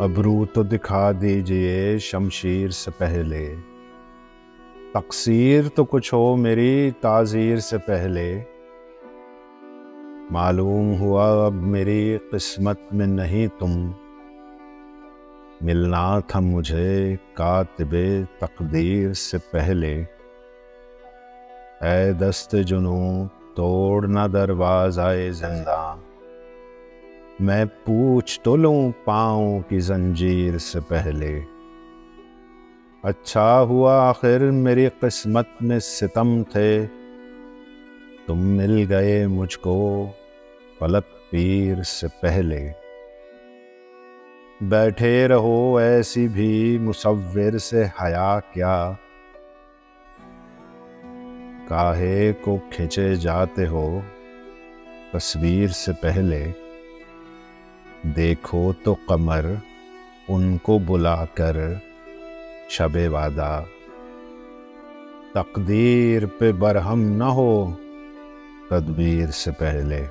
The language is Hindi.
अबरू तो दिखा दीजिए शमशीर से पहले, तकसीर तो कुछ हो मेरी ताज़ीर से पहले। मालूम हुआ अब मेरी किस्मत में नहीं तुम, मिलना था मुझे कातिबे तकदीर से पहले। ऐ दस्त जुनू तोड़ना दरवाज़ाए ज़िंदा, मैं पूछ तो लूं पाँव की जंजीर से पहले। अच्छा हुआ आखिर मेरी किस्मत में सितम थे, तुम मिल गए मुझको फलक पीर से पहले। बैठे रहो ऐसी भी मुसव्विर से हया क्या, काहे को खिंचे जाते हो तस्वीर से पहले। देखो तो कमर उनको बुलाकर शबे वादा, तकदीर पे बरहम न हो तदबीर से पहले।